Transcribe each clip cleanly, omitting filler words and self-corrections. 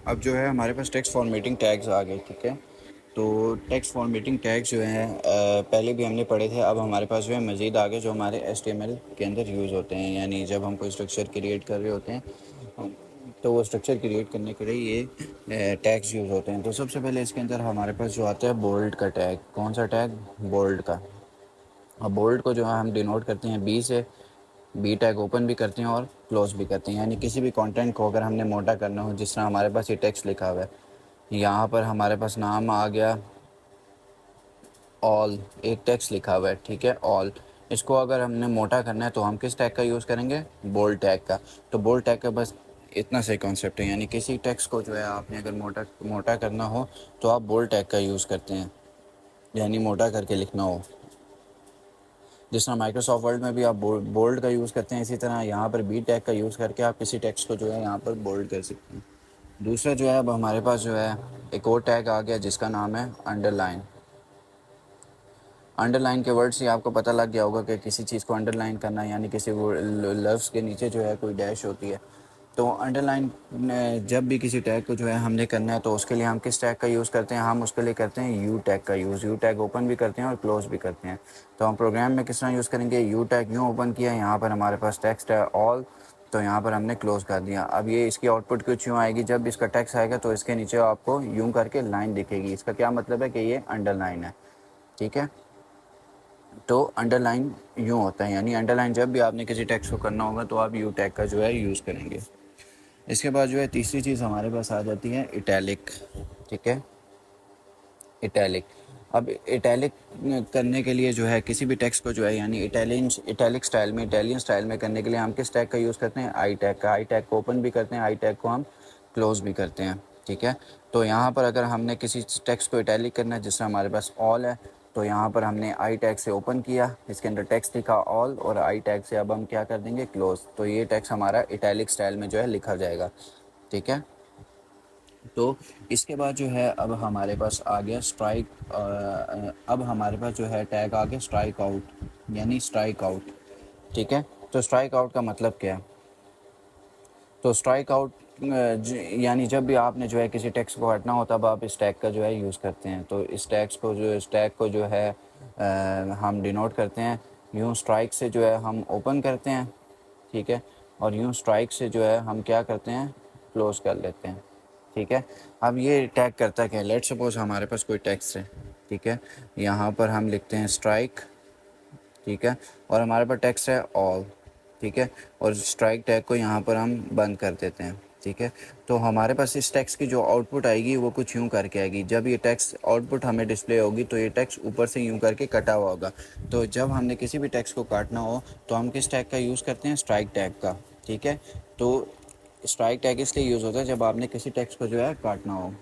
अब जो है हमारे पास टेक्स्ट फॉर्मेटिंग टैग्स आ गए, ठीक है। तो टेक्स्ट फॉर्मेटिंग टैग्स जो हैं पहले भी हमने पढ़े थे, अब हमारे पास जो है मज़ीद आगे जो हमारे HTML के अंदर यूज़ होते हैं, यानी जब हम कोई स्ट्रक्चर क्रिएट कर रहे होते हैं तो वो स्ट्रक्चर क्रिएट करने के लिए ये टैग्स यूज़ होते हैं। तो सबसे पहले इसके अंदर हमारे पास जो आता है बोल्ड का टैग। कौन सा टैग? बोल्ड का। अब बोल्ड को जो है हम डिनोट करते हैं बी से। बी टैग ओपन भी करते हैं और क्लोज भी करते हैं, यानी किसी भी कंटेंट को अगर हमने मोटा करना हो, जिस तरह हमारे पास ये टेक्स्ट लिखा हुआ है, यहाँ पर हमारे पास नाम आ गया ऑल, एक टेक्स्ट लिखा हुआ है, ठीक है, ऑल। इसको अगर हमने मोटा करना है तो हम किस टैग का यूज़ करेंगे? बोल्ड टैग का। तो बोल्ड टैग का बस इतना सही कॉन्सेप्ट है, यानी किसी टेक्स्ट को जो है आपने अगर मोटा करना हो तो आप बोल्ड टैग का यूज़ करते हैं, यानी मोटा करके लिखना हो। जिस तरह माइक्रोसॉफ्ट वर्ड में भी आप बोल्ड का यूज़ करते हैं, इसी तरह यहाँ पर बी टैग का यूज़ करके आप किसी टेक्स्ट को जो है यहाँ पर बोल्ड कर सकते हैं। दूसरा जो है, अब हमारे पास जो है एक और टैग आ गया जिसका नाम है अंडरलाइन। अंडरलाइन के वर्ड से आपको पता लग गया होगा कि किसी चीज़ को अंडरलाइन करना, यानी किसी लफ्ज़ के नीचे जो है कोई डैश होती है। तो अंडरलाइन जब भी किसी टैग को जो है हमने करना है तो उसके लिए हम किस टैग का यूज़ करते हैं? हम उसके लिए करते हैं यू टैग का यूज़। यू टैग ओपन भी करते हैं और क्लोज भी करते हैं। तो हम प्रोग्राम में किस तरह यूज़ करेंगे? यू टैग यूँ ओपन किया, यहाँ पर हमारे पास टेक्स्ट है ऑल, तो यहाँ पर हमने क्लोज कर दिया। अब ये इसकी आउटपुट कुछ यूँ आएगी, जब इसका टेक्स्ट आएगा तो इसके नीचे आपको यूँ करके लाइन दिखेगी। इसका क्या मतलब है कि ये अंडरलाइन है, ठीक है। तो अंडरलाइन यूँ होता है, यानी अंडरलाइन जब भी आपने किसी टेक्स्ट को करना होगा तो आप यू टैग का जो है यूज़ करेंगे। इसके बाद जो है तीसरी चीज़ हमारे पास आ जाती है इटैलिक, ठीक है, इटैलिक। अब इटैलिक करने के लिए जो है किसी भी टेक्स्ट को जो है, यानी इटैलिक स्टाइल में, इटालियन स्टाइल में करने के लिए हम किस टैग का यूज़ करते हैं? आई टैग का। आई टैग को ओपन भी करते हैं, आई टैग को हम क्लोज भी करते हैं, ठीक है। तो यहाँ पर अगर हमने किसी टेक्स्ट को इटैलिक करना है, जिस तरह हमारे पास ऑल है, तो यहाँ पर हमने आई टैग से ओपन किया, इसके अंदर टेक्स्ट लिखा ऑल, और आई टैग से अब हम क्या कर देंगे? क्लोज। तो ये टेक्स्ट हमारा इटैलिक स्टाइल में जो है लिखा जाएगा, ठीक है। तो इसके बाद जो है अब हमारे पास आ गया स्ट्राइक। अब हमारे पास जो है टैग आ गया स्ट्राइक आउट, यानी स्ट्राइक आउट, ठीक है। तो स्ट्राइक आउट का मतलब क्या है? तो स्ट्राइक आउट यानी जब भी आपने जो है किसी टेक्स्ट को हटना हो तब आप इस टैग का जो है यूज़ करते हैं। तो इस टैग को जो है हम डिनोट करते हैं यूँ स्ट्राइक से, जो है हम ओपन करते हैं, ठीक है, और यूँ स्ट्राइक से जो है हम क्या करते हैं? क्लोज कर लेते हैं, ठीक है। अब ये टैग करता क्या है? लेट्स सपोज हमारे पास कोई टेक्स्ट है, ठीक है, यहाँ पर हम लिखते हैं स्ट्राइक, ठीक है, और हमारे पास टेक्स्ट है ऑल, ठीक है, और स्ट्राइक टैग को यहाँ पर हम बंद कर देते हैं, ठीक है। तो हमारे पास इस टेक्स्ट की जो आउटपुट आएगी वो कुछ यूँ करके आएगी। जब ये टेक्स्ट आउटपुट हमें डिस्प्ले होगी तो ये टेक्स्ट ऊपर से यूँ करके कटा हुआ होगा। तो जब हमने किसी भी टेक्स्ट को काटना हो तो हम किस टैग का यूज़ करते हैं? स्ट्राइक टैग का, ठीक है। तो स्ट्राइक टैग इसलिए यूज़ होता है जब आपने किसी टेक्स्ट को जो है काटना हो।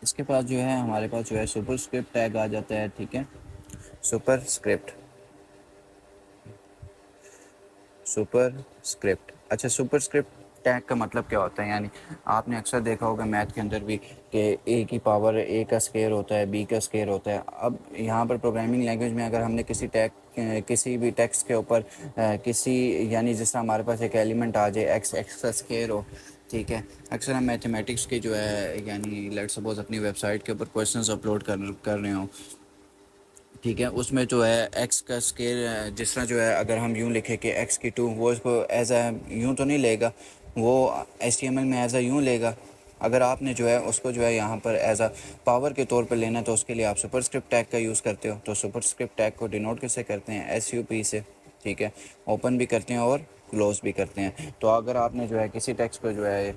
इसके पास जो है हमारे पास जो है सुपर स्क्रिप्ट टैग आ जाता है, ठीक है, सुपर स्क्रिप्ट, सुपर स्क्रिप्ट। अच्छा, सुपर स्क्रिप्ट टैग का मतलब क्या होता है? यानी आपने अक्सर देखा होगा मैथ के अंदर भी कि ए की पावर ए का स्केयर होता है, बी का स्केयर होता है। अब यहाँ पर प्रोग्रामिंग लैंग्वेज में अगर हमने किसी भी टेक्स्ट के ऊपर किसी, यानी जिस तरह हमारे पास एक एलिमेंट आ जाए एक्स का स्केयर हो, ठीक है। अक्सर हम मैथमेटिक्स के जो है, यानी लेट्स सपोज अपनी वेबसाइट के ऊपर क्वेश्चंस अपलोड कर रहे हो, ठीक है, उसमें जो है एक्स का स्केयर जिस तरह जो है अगर हम यूँ लिखें कि एक्स की टू, वो इसको एज आ यूँ तो नहीं लेगा, वो HTML में एज आ यूँ लेगा। अगर आपने जो है उसको जो है यहाँ पर एज आ पावर के तौर पर लेना है तो उसके लिए आप सुपर स्क्रिप्ट टैग का यूज़ करते हो। तो सुपर स्क्रिप्ट टैग को डिनोट कैसे करते हैं? SUP से, ठीक है, ओपन भी करते हैं और क्लोज भी करते हैं। तो अगर आपने जो है किसी टेक्स्ट को जो है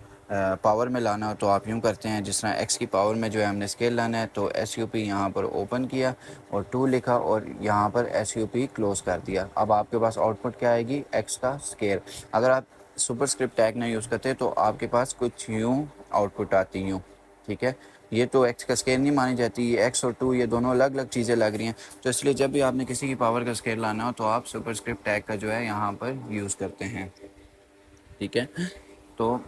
पावर में लाना हो तो आप यूँ करते हैं, जिस तरह एक्स की पावर में जो है हमने स्केल लाना है तो SUP यहाँ पर ओपन किया और 2 लिखा और यहाँ पर SUP क्लोज कर दिया। अब आपके पास आउटपुट क्या आएगी? एक्स का स्केयर। अगर आप सुपर स्क्रिप्ट टैग ना यूज़ करते तो आपके पास कुछ यूँ आउटपुट आती यूँ, ठीक है। ये तो एक्स का स्केल नहीं मानी जाती, ये एक्स और 2 ये दोनों अलग अलग चीज़ें लग रही हैं। तो इसलिए जब भी आपने किसी की पावर का स्केल लाना हो तो आप सुपर स्क्रिप्ट टैग का जो है यहाँ पर यूज़ करते हैं, ठीक है। तो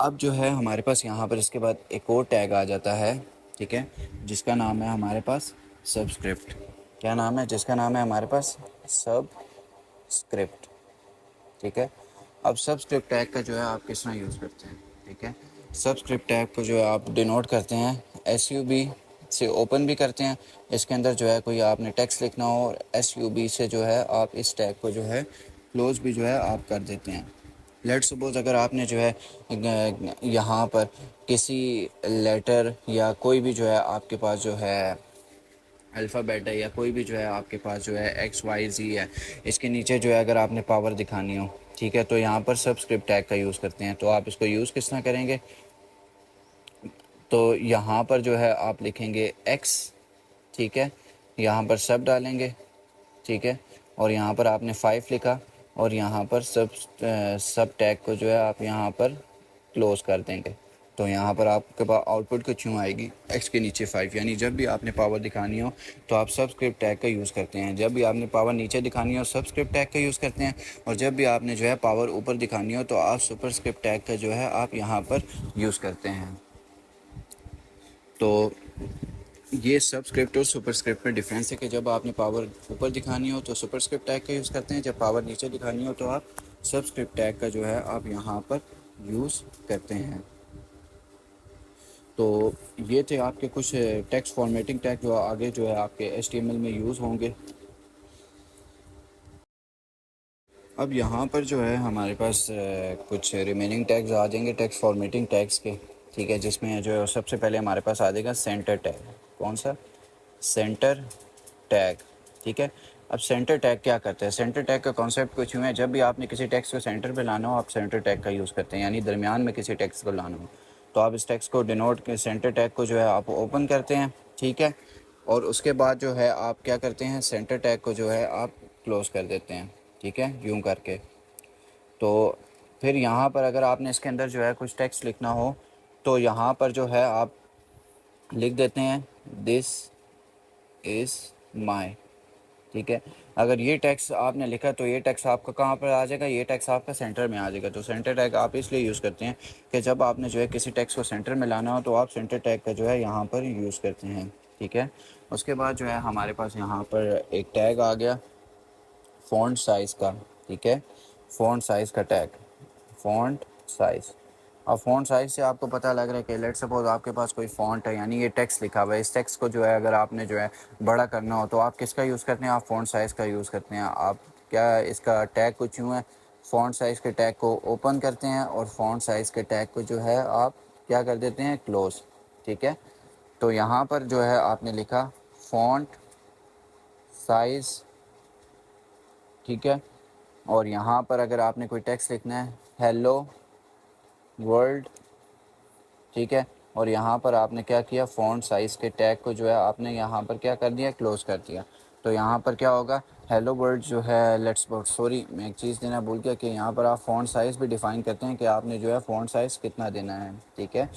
अब जो है हमारे पास यहाँ पर इसके बाद एक और टैग आ जाता है, ठीक है, जिसका नाम है हमारे पास सबस्क्रिप्ट। क्या नाम है? जिसका नाम है हमारे पास सबस्क्रिप्ट, ठीक है। अब सबस्क्रिप्ट टैग का जो है आप किस तरह यूज़ करते हैं? ठीक है। सबस्क्रिप्ट टैग को जो है आप डिनोट करते हैं SUB से, ओपन भी करते हैं। इसके अंदर जो है कोई आपने टेक्स्ट लिखना हो और SUB से जो है आप इस टैग को जो है क्लोज भी जो है आप कर देते हैं। लेट्स सपोज अगर आपने जो है यहाँ पर किसी लेटर या कोई भी जो है आपके पास जो है अल्फ़ाबेट है या कोई भी जो है आपके पास जो है XYZ है, इसके नीचे जो है अगर आपने पावर दिखानी हो, ठीक है, तो यहाँ पर सबस्क्रिप्ट टैग का यूज़ करते हैं। तो आप इसको यूज़ किस तरह करेंगे, तो यहाँ पर जो है आप लिखेंगे X, ठीक है, यहाँ पर सब डालेंगे, ठीक है, और यहाँ पर आपने 5 लिखा और यहाँ पर सब टैग को जो है आप यहाँ पर क्लोज़ कर देंगे। तो यहाँ पर आपके पास आउटपुट कुछ यूँ आएगी, X के नीचे 5, यानी जब भी आपने पावर दिखानी हो तो आप सबस्क्रिप्ट टैग का यूज़ करते हैं। जब भी आपने पावर नीचे दिखानी हो सबस्क्रिप्ट टैग का यूज़ करते हैं, और जब भी आपने जो है पावर ऊपर दिखानी हो तो आप सुपरस्क्रिप्ट टैग का जो है आप यहाँ पर यूज़ करते हैं। तो ये सबस्क्रिप्ट और सुपरस्क्रिप्ट में डिफरेंस है कि जब आपने पावर ऊपर दिखानी हो तो सुपरस्क्रिप्ट टैग का यूज़ करते हैं, जब पावर नीचे दिखानी हो तो आप सबस्क्रिप्ट टैग का जो है आप यहाँ पर यूज़ करते हैं। तो ये थे आपके कुछ टेक्स्ट फॉर्मेटिंग टैग जो आगे जो है आपके HTML में यूज़ होंगे। अब यहाँ पर जो है हमारे पास कुछ रिमेनिंग टैग्स आ जाएंगे टेक्स्ट फॉर्मेटिंग टैग्स के, ठीक है, जिसमें जो है सबसे पहले हमारे पास आ जाएगा सेंटर टैग। कौन सा? सेंटर टैग, ठीक है। अब सेंटर टैग क्या करता है? सेंटर टैग का कॉन्सेप्ट कुछ यूँ है, जब भी आपने किसी टेक्स्ट को सेंटर पे लाना हो आप सेंटर टैग का यूज़ करते हैं, यानी दरमियान में किसी टेक्स्ट को लाना हो तो आप इस टेक्स्ट को डिनोट के सेंटर टैग को जो है आप ओपन करते हैं, ठीक है, और उसके बाद जो है आप क्या करते हैं, सेंटर टैग को जो है आप क्लोज़ कर देते हैं, ठीक है, यूँ करके। तो फिर यहाँ पर अगर आपने इसके अंदर जो है कुछ टेक्स्ट लिखना हो तो यहाँ पर जो है आप लिख देते हैं दिस इज़ माई, ठीक है। अगर ये टेक्स्ट आपने लिखा तो ये टेक्स्ट आपका कहाँ पर आ जाएगा, ये टेक्स्ट आपका सेंटर में आ जाएगा। तो सेंटर टैग आप इसलिए यूज़ करते हैं कि जब आपने जो है किसी टेक्स्ट को सेंटर में लाना हो तो आप सेंटर टैग का जो है यहाँ पर यूज़ करते हैं, ठीक है। उसके बाद जो है हमारे पास यहाँ पर एक टैग आ गया फ़ॉन्ट साइज़ का, ठीक है, फ़ॉन्ट साइज़ का टैग, फ़ॉन्ट साइज़। अब फ़ॉन्ट साइज़ से आपको पता लग रहा है कि लेट्स सपोज़ आपके पास कोई फ़ॉन्ट है, यानी ये टेक्स्ट लिखा हुआ है, इस टेक्स्ट को जो है अगर आपने जो है बड़ा करना हो तो आप किसका यूज़ करते हैं, आप फ़ॉन्ट साइज़ का यूज़ करते हैं। आप क्या इसका टैग कुछ यूँ है, फ़ॉन्ट साइज़ के टैग को ओपन करते हैं और फ़ॉन्ट साइज़ के टैग को जो है आप क्या कर देते हैं, क्लोज़, ठीक है। तो यहाँ पर जो है आपने लिखा फ़ॉन्ट साइज़, ठीक है, और यहाँ पर अगर आपने कोई टेक्स्ट लिखना है हेलो वर्ल्ड, ठीक है, और यहाँ पर आपने क्या किया, फ़ॉन्ट साइज़ के टैग को जो है आपने यहाँ पर क्या कर दिया, क्लोज़ कर दिया। तो यहाँ पर क्या होगा, हेलो वर्ल्ड जो है, लेट्स सॉरी मैं एक चीज़ देना भूल गया कि यहाँ पर आप फ़ॉन्ट साइज़ भी डिफ़ाइन करते हैं कि आपने जो है फ़ॉन्ट साइज़ कितना देना है, ठीक है।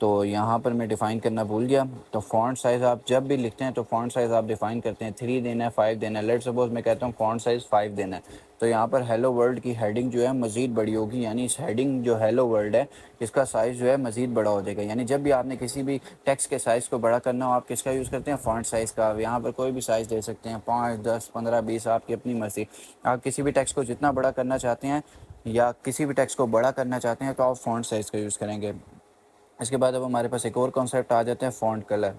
तो यहाँ पर मैं डिफ़ाइन करना भूल गया। तो फ़ॉन्ट साइज़ आप जब भी लिखते हैं तो फ़ॉन्ट साइज़ आप डिफ़ाइन करते हैं, 3 देना है, 5 देना है। लेट्स सपोज़ मैं कहता हूँ फ़ॉन्ट साइज़ 5 देना है, तो यहाँ पर हेलो वर्ल्ड की हेडिंग जो है मज़ीद बड़ी होगी, यानी इस हेडिंग जो हेलो वर्ल्ड है इसका साइज़ जो है मज़ीद बड़ा हो जाएगा। यानी जब भी आपने किसी भी टेक्स्ट के साइज़ को बड़ा करना हो आप किसका यूज़ करते हैं, फ़ॉन्ट साइज़ का। आप यहाँ पर कोई भी साइज़ दे सकते हैं, 5, 10, 15, 20, आपकी अपनी मर्ज़ी। आप किसी भी टेक्स्ट को जितना बड़ा करना चाहते हैं या किसी भी टेक्स्ट को बड़ा करना चाहते हैं तो आप फ़ॉन्ट साइज़ का यूज़ करेंगे। इसके बाद अब हमारे पास एक और कॉन्सेप्ट आ जाते हैं फ़ॉन्ट कलर,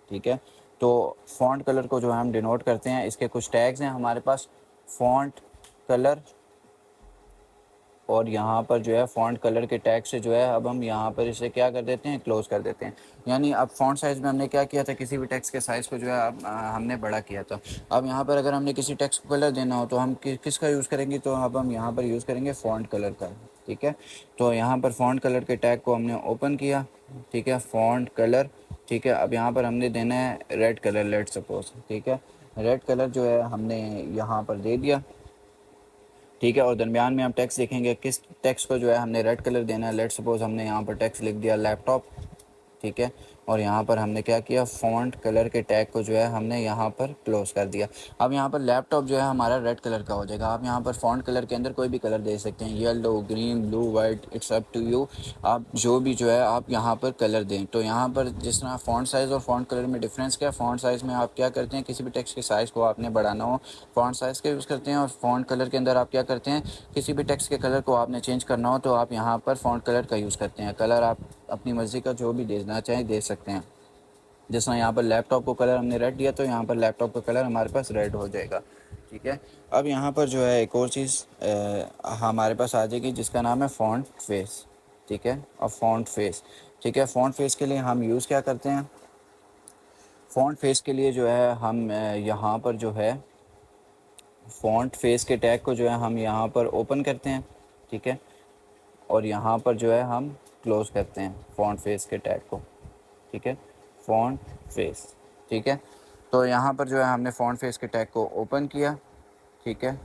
ठीक है। तो फ़ॉन्ट कलर को जो है हम डिनोट करते हैं, इसके कुछ टैग्स हैं हमारे पास, फ़ॉन्ट कलर, और यहाँ पर जो है फ़ॉन्ट कलर के टैग से जो है अब हम यहाँ पर इसे क्या कर देते हैं, क्लोज़ कर देते हैं। यानी अब फ़ॉन्ट साइज़ में हमने क्या किया था, किसी भी टेक्स्ट के साइज़ को जो है अब हमने बड़ा किया था। अब यहाँ पर अगर हमने किसी टेक्स्ट को कलर देना हो तो हम किसका यूज़ करेंगे, तो अब हम यहाँ पर यूज़ करेंगे फ़ॉन्ट कलर का, ठीक है। तो यहाँ पर फ़ॉन्ट कलर के टैग को हमने ओपन किया, ठीक है, फ़ॉन्ट कलर, ठीक है। अब यहाँ पर हमने देना है रेड कलर, लेट्स सपोज़, ठीक है, रेड कलर जो है हमने यहाँ पर दे दिया, ठीक है। और दरमियान में हम टेक्स्ट लिखेंगे, किस टेक्स्ट को जो है हमने रेड कलर देना है। लेट्स सपोज हमने यहाँ पर टेक्स्ट लिख दिया लैपटॉप, ठीक है, और यहाँ पर हमने क्या किया, फ़ॉन्ट कलर के टैग को जो है हमने यहाँ पर क्लोज़ कर दिया। अब यहाँ पर लैपटॉप जो है हमारा रेड कलर का हो जाएगा। आप यहाँ पर फ़ॉन्ट कलर के अंदर कोई भी कलर दे सकते हैं, yellow, green, blue, white, it's up to you. आप जो भी जो है आप यहाँ पर कलर दें। तो यहाँ पर जिस तरह फ़ॉन्ट साइज़ और फ़ॉन्ट कलर में डिफरेंस क्या है, फ़ॉन्ट साइज़ में आप क्या करते हैं, किसी भी टेक्स्ट के साइज़ को आपने बढ़ाना हो फ़ॉन्ट साइज़ का यूज़ करते हैं, और फ़ॉन्ट कलर के अंदर आप क्या करते हैं, किसी भी टेक्स्ट के कलर को आपने चेंज करना हो तो आप यहाँ पर फ़ॉन्ट कलर का यूज़ करते हैं। कलर आप अपनी मर्ज़ी का जो भी देना चाहें दे सकते हैं। जिस तरह यहाँ पर लैपटॉप को कलर हमने रेड दिया तो यहाँ पर लैपटॉप का कलर हमारे पास रेड हो जाएगा। ठीक है। अब यहाँ पर जो है एक और चीज़ हमारे पास आ जाएगी जिसका नाम है फ़ॉन्ट फेस। ठीक है। और फ़ॉन्ट फेस, ठीक है, फ़ॉन्ट फेस के लिए हम यूज़ क्या करते हैं, फ़ॉन्ट फेस के लिए जो है हम यहाँ पर जो है फ़ॉन्ट फेस के टैग को जो है हम यहाँ पर ओपन करते हैं। ठीक है। और यहाँ पर जो है हम क्लोज़ करते हैं फ़ॉन्ट फेस के टैग को। ठीक है। Font face. ठीक है। तो यहाँ पर जो है हमने फ़ॉन्ट फेस के टैग को ओपन किया। ठीक है।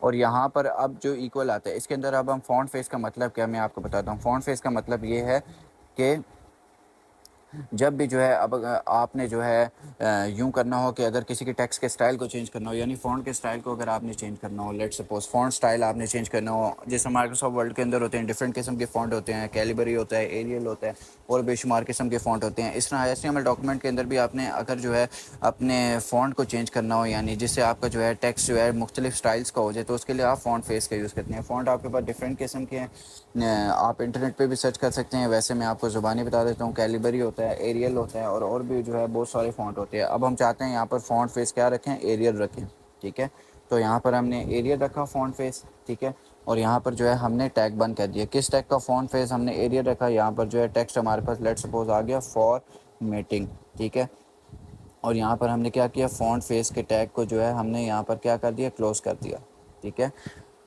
और यहाँ पर अब जो इक्वल आता है इसके अंदर, अब हम फ़ॉन्ट फेस का मतलब क्या मैं आपको बताता हूँ। फ़ॉन्ट फेस का मतलब ये है कि जब भी जो है अब आपने जो है यूँ करना हो कि अगर किसी के टेक्स्ट के स्टाइल को चेंज करना हो, यानी फ़ॉन्ट के स्टाइल को अगर आपने चेंज करना हो, लेट्स सपोज़ फ़ॉन्ट स्टाइल आपने चेंज करना हो, जैसे माइक्रोसॉफ्ट वर्ड के अंदर होते हैं डिफरेंट किस्म के फ़ॉन्ट होते हैं, कैलिबरी होता है, एरियल होता है और बेशुमार किस्म के फ़ॉन्ट होते हैं। इस तरह HTML डॉक्यूमेंट के अंदर भी आपने अगर जो है अपने फ़ॉन्ट को चेंज करना हो, यानी जिससे आपका जो है टेक्स्ट जो है मुख्तलिफ स्टाइल्स का हो जाए, तो उसके लिए आप फ़ॉन्ट फेस का यूज़ करते हैं। फ़ॉन्ट आपके पास डिफरेंट किस्म के हैं, आप इंटरनेट पे भी सर्च कर सकते हैं। वैसे मैं आपको ज़ुबानी बता देता हूँ, कैलिबरी होता है, एरियल होता है और भी जो है बहुत सारे फ़ॉन्ट होते हैं। अब हम चाहते हैं यहाँ पर फ़ॉन्ट फेस क्या रखें, एरियल रखें। ठीक है। तो यहाँ पर हमने एरियल रखा फ़ॉन्ट फेस। ठीक है। और यहाँ पर जो है हमने टैग बंद कर दिया। किस टैग का फ़ॉन्ट फेस हमने एरियल रखा, यहाँ पर जो है टेक्स्ट हमारे पास लेट्स सपोज आ गया फॉर मीटिंग। ठीक है। और यहाँ पर हमने क्या किया, फ़ॉन्ट फेस के टैग को जो है हमने यहाँ पर क्या कर दिया, क्लोज़ कर दिया। ठीक है।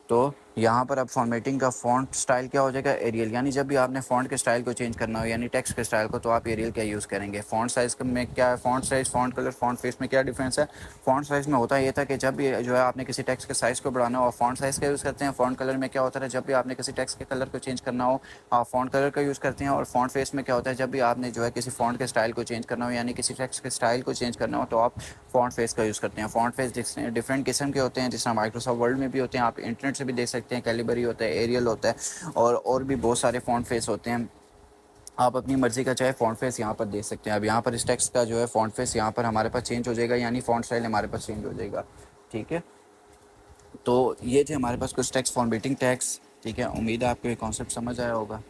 तो यहाँ पर अब फॉर्मेटिंग का फ़ॉन्ट स्टाइल क्या हो जाएगा, एरियल। यानी जब भी आपने फ़ॉन्ट के स्टाइल को चेंज करना हो, यानी टेक्स्ट के स्टाइल को, तो आप एरियल का यूज़ करेंगे। फ़ॉन्ट साइज़ में क्या है, font size, font colour, font face में क्या डिफरेंस है। फ़ॉन्ट साइज़ में होता ये था कि जब भी जो है आपने किसी टेक्स्ट के साइज़ को बढ़ाना हो, फ़ॉन्ट साइज़ का यूज़ करते हैं। फ़ॉन्ट कलर में क्या होता है, जब भी आपने किसी टेक्स्ट के कलर को चेंज करना हो, आप फ़ॉन्ट कलर का यूज़ करते हैं। और फ़ॉन्ट फेस में क्या होता है, जब भी आपने जो है किसी फ़ॉन्ट के स्टाइल को चेंज करना हो, यानी किसी टेक्स्ट के स्टाइल को चेंज करना हो, तो आप फ़ॉन्ट फेस का यूज़ करते हैं। फ़ॉन्ट फेस डिफरेंट किस्म के होते हैं, जिस तरह माइक्रोसॉफ्ट वर्ड में भी होते हैं, आप इंटरनेट से भी देख सकते हैं। कैलिबरी होता है, एरियल होता है और भी बहुत सारे फ़ॉन्ट फेस होते हैं। आप अपनी मर्ज़ी का चाहे फ़ॉन्ट फेस यहाँ पर दे सकते हैं। अब यहाँ पर इस टेक्स्ट का जो है फ़ॉन्ट फेस यहाँ पर हमारे पास चेंज हो जाएगा, यानी फ़ॉन्ट स्टाइल हमारे पास चेंज हो जाएगा। ठीक है। तो ये थे हमारे पास कुछ टेक्स्ट फॉर्मेटिंग टैग्स। ठीक है। उम्मीद है आपको ये कॉन्सेप्ट समझ आया होगा।